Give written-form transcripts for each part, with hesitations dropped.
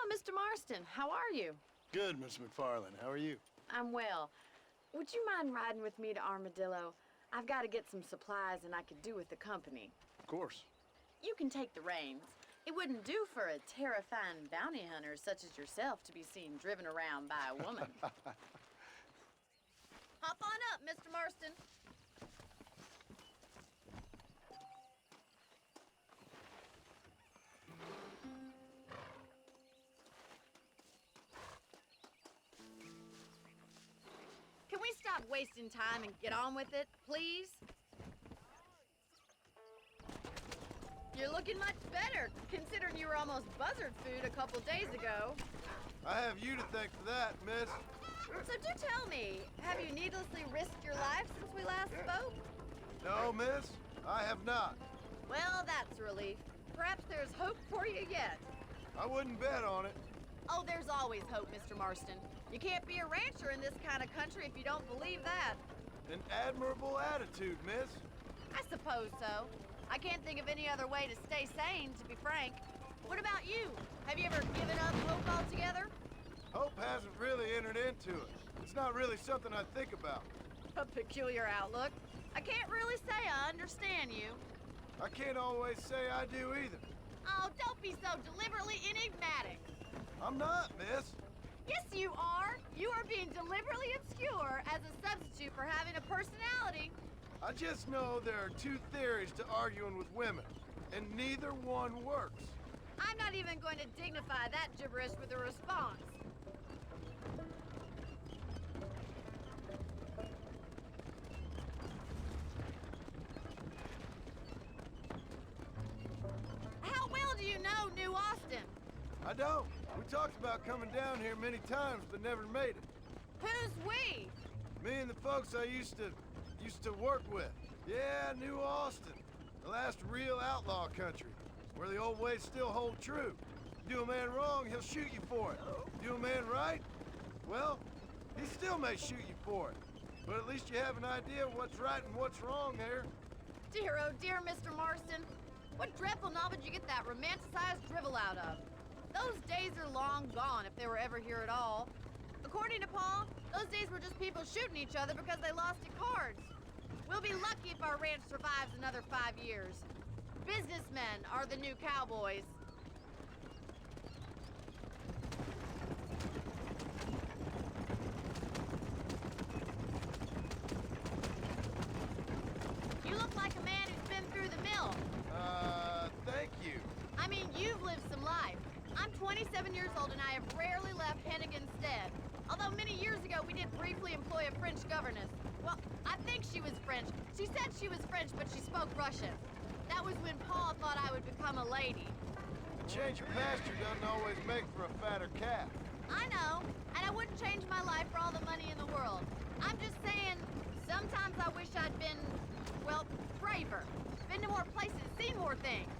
Mr. Marston. How are you? Good, Miss McFarland. How are you? I'm well. Would you mind riding with me to Armadillo? I've got to get some supplies and I could do with the company. Of course. You can take the reins. It wouldn't do for a terrifying bounty hunter such as yourself to be seen driven around by a woman. Hop on up, Mr. Marston. Can we stop wasting time and get on with it, please? You're looking much better, considering you were almost buzzard food a couple days ago. I have you to thank for that, miss. So do tell me, have you needlessly risked your life since we last spoke? No, miss, I have not. Well, that's a relief. Perhaps there's hope for you yet. I wouldn't bet on it. Oh, there's always hope, Mr. Marston. You can't be a rancher in this kind of country if you don't believe that. An admirable attitude, miss. I suppose so. I can't think of any other way to stay sane, to be frank. What about you? Have you ever given up hope altogether? Hope hasn't really entered into it. It's not really something I think about. A peculiar outlook. I can't really say I understand you. I can't always say I do either. Oh, don't be so deliberately enigmatic. I'm not, miss. Yes, you are. You are being deliberately obscure as a substitute for having a personality. I just know there are two theories to arguing with women, and neither one works. I'm not even going to dignify that gibberish with a response. How well do you know New Austin? I don't. We talked about coming down here many times, but never made it. Who's we? Me and the folks I used to work with. Yeah, New Austin. The last real outlaw country, where the old ways still hold true. Do a man wrong, he'll shoot you for it. Do a man right, well, he still may shoot you for it. But at least you have an idea of what's right and what's wrong there. Dear, oh dear, Mr. Marston. What dreadful novel did you get that romanticized drivel out of? Those days are long gone, if they were ever here at all. According to Paul, those days were just people shooting each other because they lost at cards. We'll be lucky if our ranch survives another 5 years. Businessmen are the new cowboys. You look like a man who's been through the mill. Thank you. I mean, you've lived some life. I'm 27 years old and I have rarely left Hennigan's Stead. Although many years ago we did briefly employ a French governess. Well, I think she was French. She said she was French, but she spoke Russian. That was when Paul thought I would become a lady. A change of pasture doesn't always make for a fatter calf. I know, and I wouldn't change my life for all the money in the world. I'm just saying, sometimes I wish I'd been, well, braver. Been to more places, seen more things.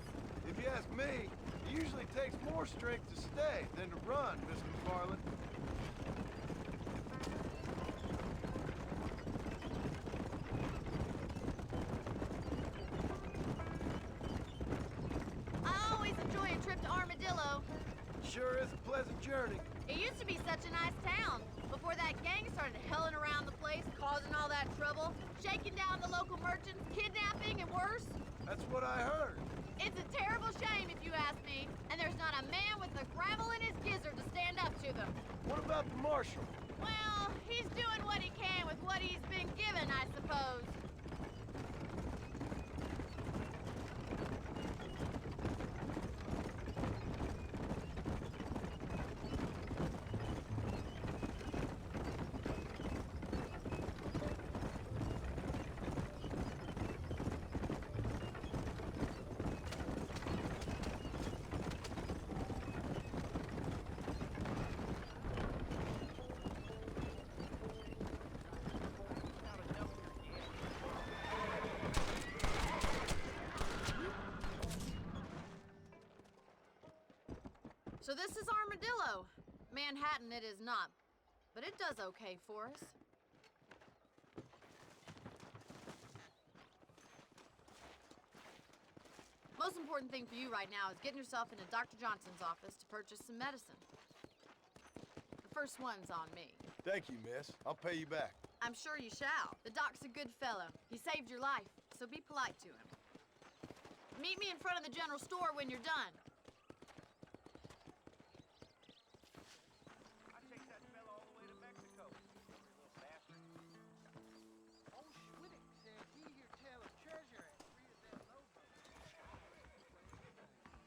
If you ask me, it usually takes more strength to stay than to run, Miss McFarland. I always enjoy a trip to Armadillo. Sure is a pleasant journey. It used to be such a nice town before that gang started helling around the place, causing all that trouble, shaking down the local merchants, kidnapping, and worse. That's what I heard. It's a terrible shame, if you ask me, and there's not a man with a gravel in his gizzard to stand up to them. What about the marshal? Well, he's doing what he can with what he's been given, I suppose. So this is Armadillo. Manhattan it is not, but it does okay for us. Most important thing for you right now is getting yourself into Dr. Johnson's office to purchase some medicine. The first one's on me. Thank you, miss. I'll pay you back. I'm sure you shall. The doc's a good fellow. He saved your life, so be polite to him. Meet me in front of the general store when you're done. I take that fella all the way to Mexico. Little bastard. Old Schwinnick said he hear tell of treasure at three of them logos.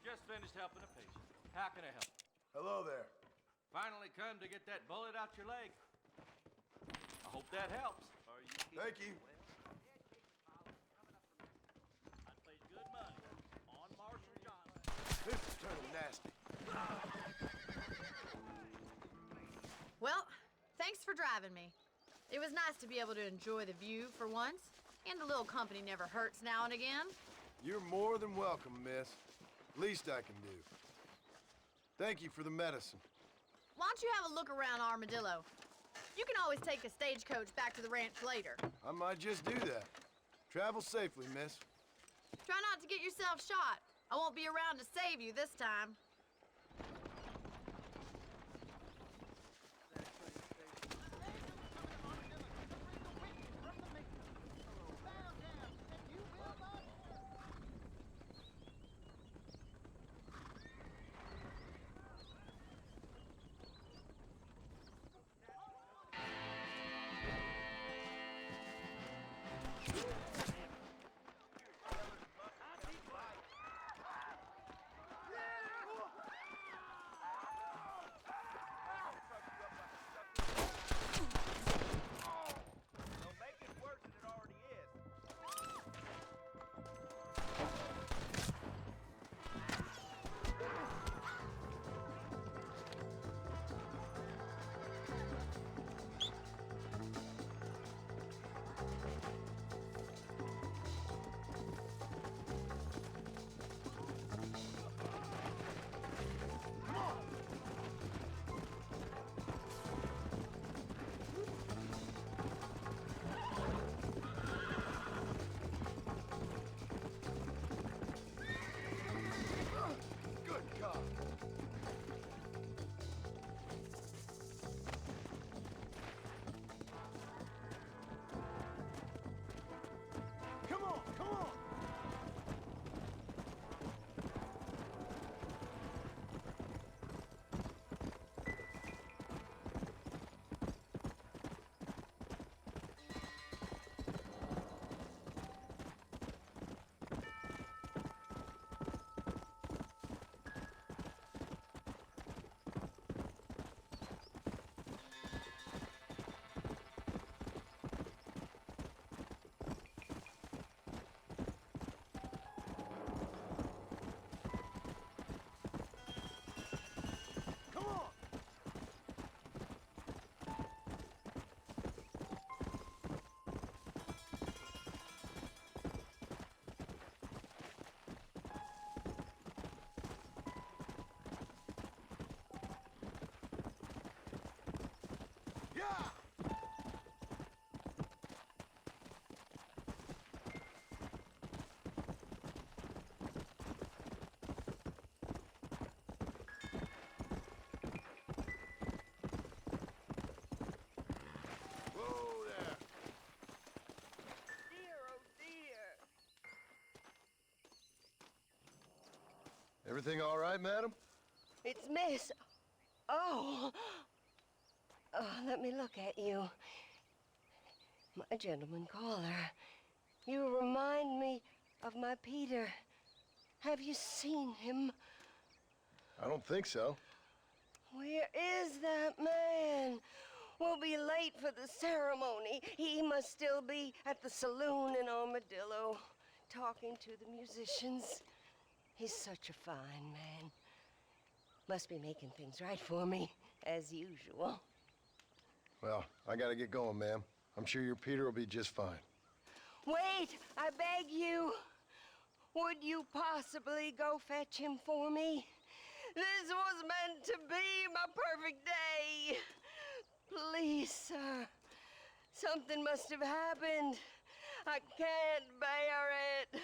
Just finished helping a patient. How can I help? Hello there. Finally come to get that bullet out your leg. I hope that helps. Are you Thank you. I paid good money on Marshall Johnson. This is turning nasty. Well, thanks for driving me. It was nice to be able to enjoy the view for once, and a little company never hurts now and again. You're more than welcome, miss. Least I can do. Thank you for the medicine. Why don't you have a look around Armadillo? You can always take a stagecoach back to the ranch later. I might just do that. Travel safely, miss. Try not to get yourself shot. I won't be around to save you this time. Don't make it worse than it already is. Good God. Come on, come on. Come on. Yeah! Whoa there. Dear, oh dear. Everything all right, madam? It's Miss. Oh. Oh, let me look at you. My gentleman caller. You remind me of my Peter. Have you seen him? I don't think so. Where is that man? We'll be late for the ceremony. He must still be at the saloon in Armadillo, talking to the musicians. He's such a fine man. Must be making things right for me, as usual. Well, I gotta get going, ma'am. I'm sure your Peter will be just fine. Wait, I beg you. Would you possibly go fetch him for me? This was meant to be my perfect day. Please, sir. Something must have happened. I can't bear it.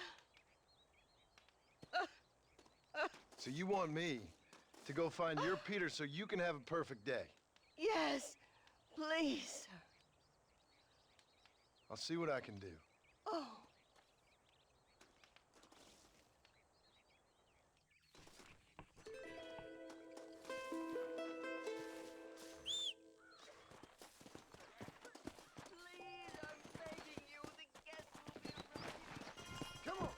So you want me to go find your Peter so you can have a perfect day? Yes, please, sir. I'll see what I can do. Oh. Please, I'm begging you. The guests will be arriving. Come on!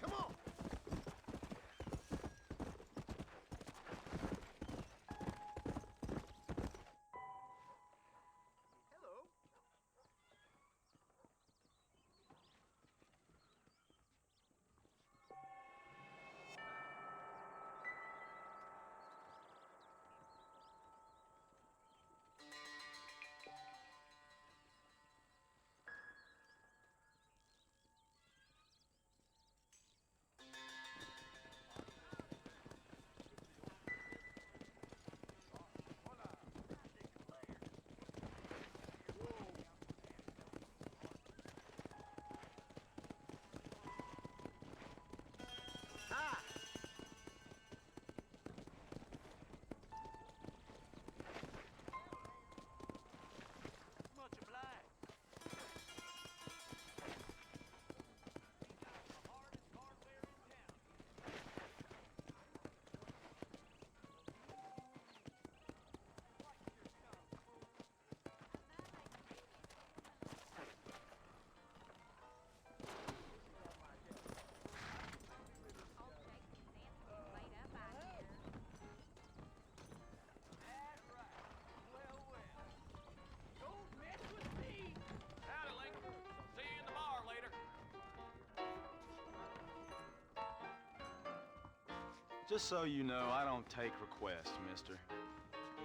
Come on! Hello. Much obliged. Howdy, Link. See you in the bar later. Just so you know, I don't take requests, mister.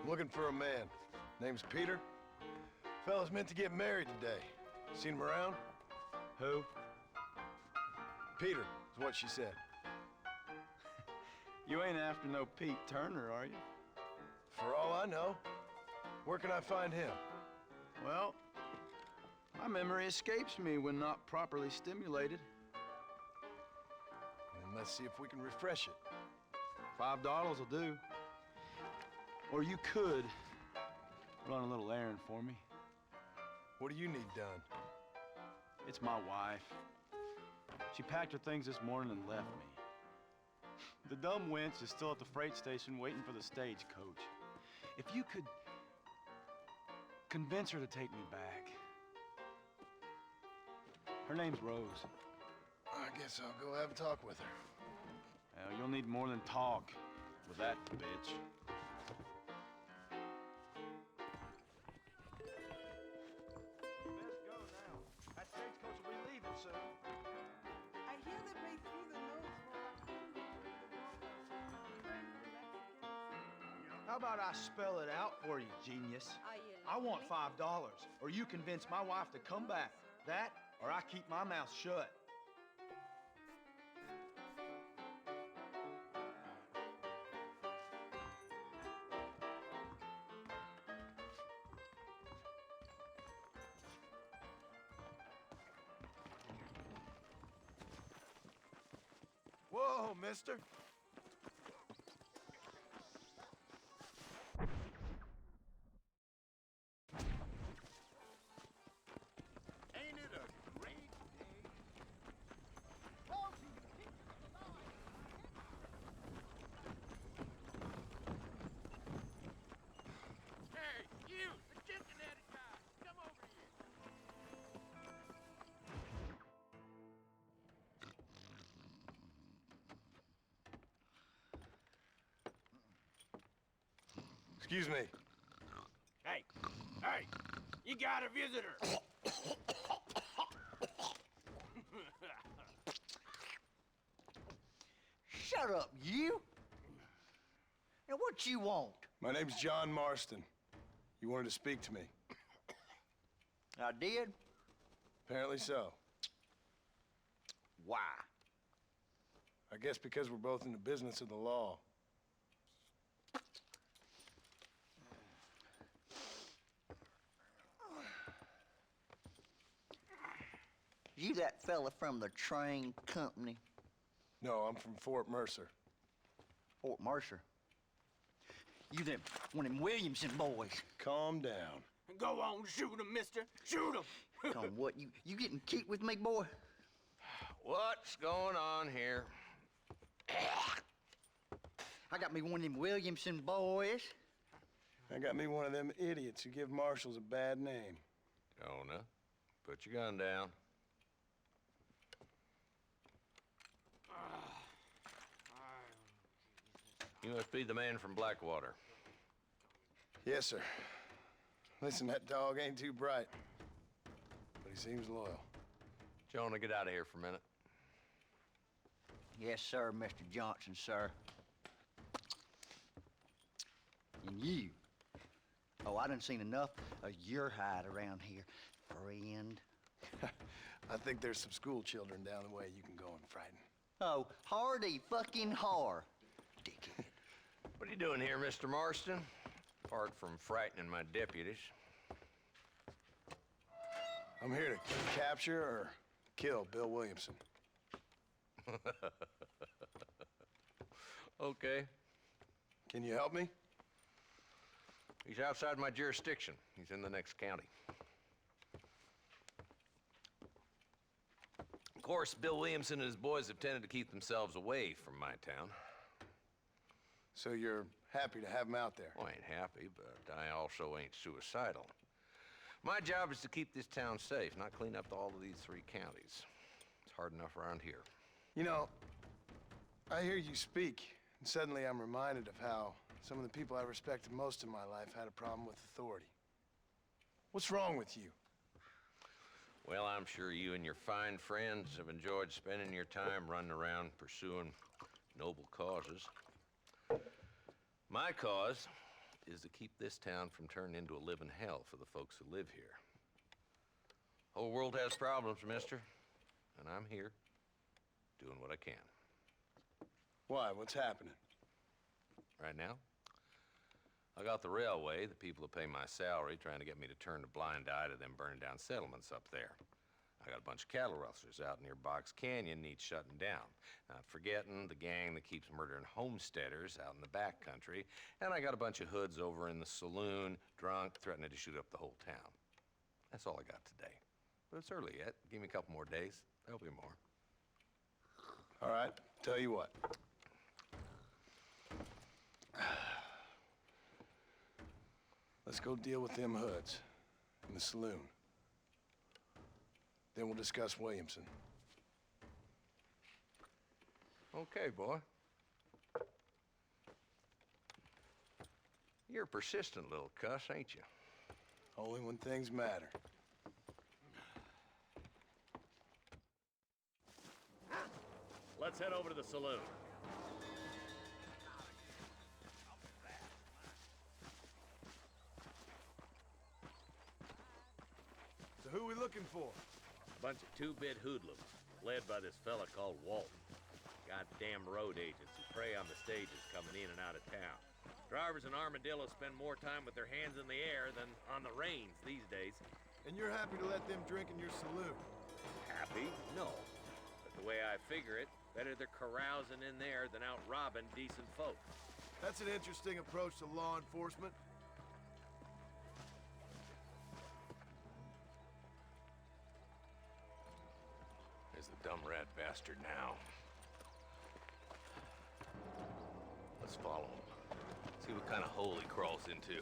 I'm looking for a man. Name's Peter. Fella's meant to get married today. Seen him around? Who? Peter, is what she said. You ain't after no Pete Turner, are you? For all I know. Where can I find him? Well, my memory escapes me when not properly stimulated. And let's see if we can refresh it. $5 will do. Or you could run a little errand for me. What do you need done? It's my wife. She packed her things this morning and left me. The dumb wench is still at the freight station waiting for the stagecoach. If you could convince her to take me back. Her name's Rose. I guess I'll go have a talk with her. Well, you'll need more than talk with that bitch. Best go now. That stagecoach will be leaving soon. I hear they break through the nose How about I spell it out for you, genius? I want $5, or you convince my wife to come back. That, or I keep my mouth shut. Whoa, mister. Ain't it a great day? Hey, you, the chicken-headed guy, come over here. Excuse me. Hey, hey, you got a visitor. Shut up, you! Now what you want? My name's John Marston. You wanted to speak to me. I did. Apparently so. Why? I guess because we're both in the business of the law. You that fella from the train company? No, I'm from Fort Mercer. Fort Mercer? You them, one of them Williamson boys? Calm down. Go on, shoot him, mister. Shoot him. Come on, what, you getting cute with me, boy? What's going on here? I got me one of them Williamson boys. I got me one of them idiots who give marshals a bad name. Jonah, put your gun down. You must be the man from Blackwater. Yes, sir. Listen, that dog ain't too bright, but he seems loyal. Jonah, get out of here for a minute. Yes, sir, Mr. Johnson, sir. And you. Oh, I done seen enough of your hide around here, friend. I think there's some school children down the way you can go and frighten. Oh, hardy fucking har. Dickhead. What are you doing here, Mr. Marston? Apart from frightening my deputies. I'm here to capture or kill Bill Williamson. Okay. Can you help me? He's outside my jurisdiction. He's in the next county. Of course, Bill Williamson and his boys have tended to keep themselves away from my town. So you're happy to have him out there? Well, I ain't happy, but I also ain't suicidal. My job is to keep this town safe, not clean up all of these 3 counties. It's hard enough around here. You know, I hear you speak, and suddenly I'm reminded of how some of the people I respected most in my life had a problem with authority. What's wrong with you? Well, I'm sure you and your fine friends have enjoyed spending your time running around pursuing noble causes. My cause is to keep this town from turning into a living hell for the folks who live here. Whole world has problems, mister, and I'm here doing what I can. Why? What's happening? Right now, I got the railway, the people who pay my salary, trying to get me to turn a blind eye to them burning down settlements up there. I got a bunch of cattle rustlers out near Box Canyon needs shutting down. Not forgetting the gang that keeps murdering homesteaders out in the back country. And I got a bunch of hoods over in the saloon, drunk, threatening to shoot up the whole town. That's all I got today. But it's early yet. Give me a couple more days. There'll be more. All right, tell you what. Let's go deal with them hoods in the saloon. Then we'll discuss Williamson. Okay, boy. You're a persistent little cuss, ain't you? Only when things matter. Let's head over to the saloon. So who are we looking for? A bunch of 2-bit hoodlums, led by this fella called Walton. Goddamn road agents who prey on the stages coming in and out of town. Drivers in Armadillo spend more time with their hands in the air than on the reins these days. And you're happy to let them drink in your saloon? Happy? No. But the way I figure it, better they're carousing in there than out robbing decent folk. That's an interesting approach to law enforcement. There's the dumb rat bastard now. Let's follow him. See what kind of hole he crawls into.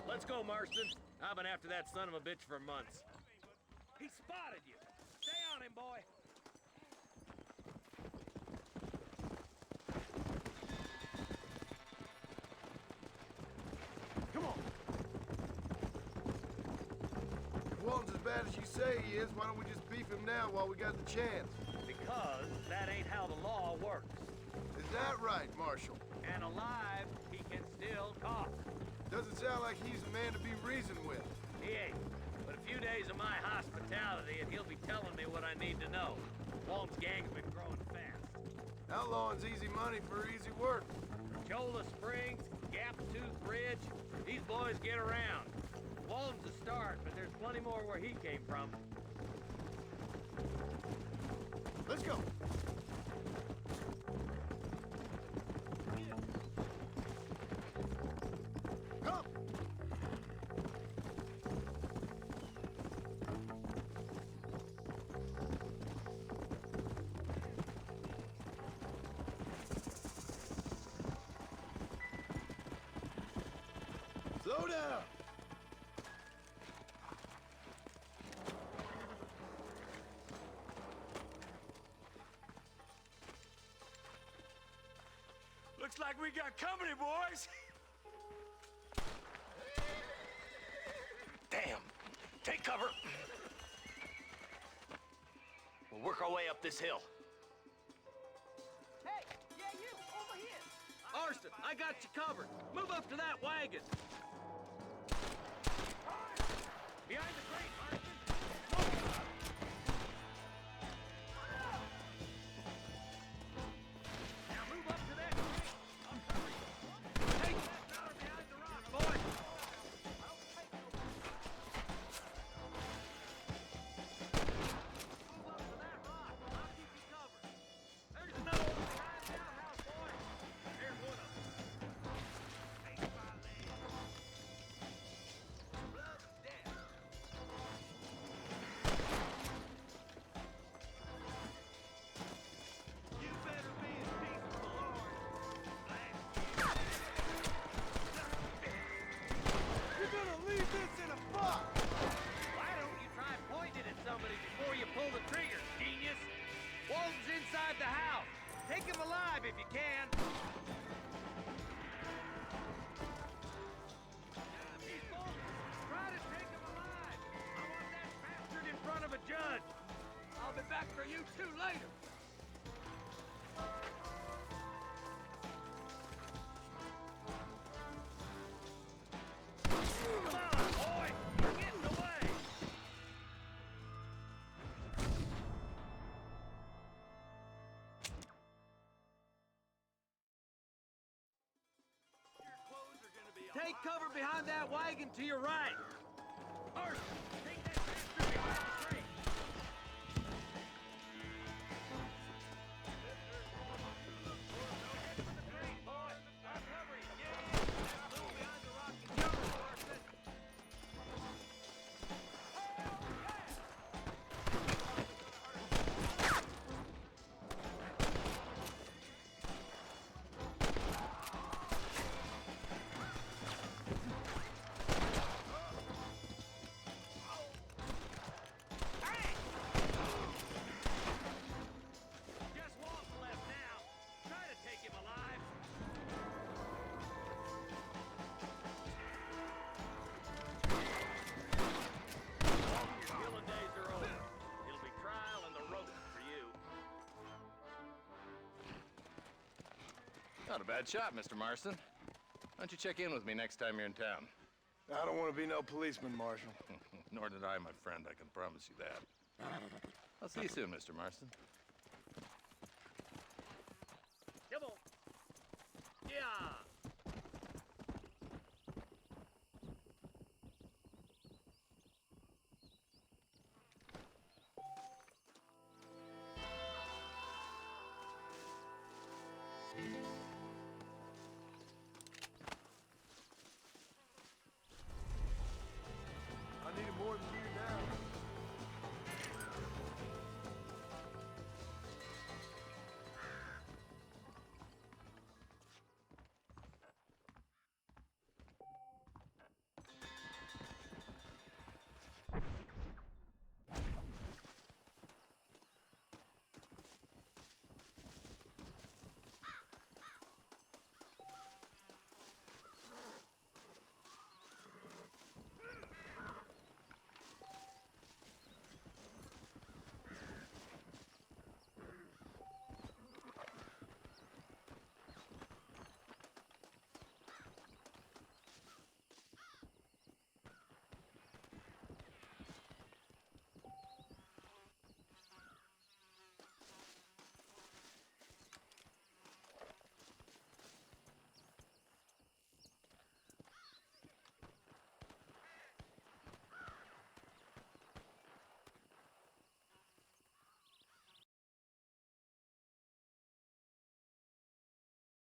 Let's go, Marston. I've been after that son of a bitch for months. He spotted you. Stay on him, boy. Come on. If Walton's as bad as you say he is, why don't we just beef him now while we got the chance? Because that ain't how the law works. Is that right, Marshal? And alive, he can still talk. Doesn't sound like he's a man to be reasoned with. He ain't. But a few days of my hospitality and he'll be telling me what I need to know. Walton's gang's been growing fast. Outlawing's easy money for easy work. Cholla Springs, Gap Tooth Bridge, these boys get around. Walton's a start, but there's plenty more where he came from. Let's go. Come. Slow down. Looks like we got company, boys. Damn. Take cover. We'll work our way up this hill. Hey, yeah, you, over here. Marston, I got you covered. Move up to that wagon. Behind the crate, Marston. Now move up to that crate. I'll cover you. Take that dollar behind the rock, boy. Move up to that rock. I'll keep you covered. There's another one behind the outhouse, boy. There's one of them. Ain't my leg. Blood of death. You better be at peace with the Lord. You're gonna leave this in a box. Why don't you try pointing it at somebody before you pull the trigger, genius? Walton's inside the house. Take him alive if you can. People, try to take him alive. I want that bastard in front of a judge. I'll be back for you two later. Come on, boy. You're getting away. Take cover behind that wagon to your right. Marston, take that bastard behind the crate. Don't hit him in the crate, boy. I'll cover you. Yeah. Move behind the rock and jump, Marston. Just Walton left now. Try to take him alive. Walton, your killing days are over. It'll be trial and the rope for you. Not a bad shot, Mr. Marston. Why don't you check in with me next time you're in town? I don't want to be no policeman, Marshal. Nor did I, my friend. I can promise you that. I'll see you soon, Mr. Marston. Come on. Yeah.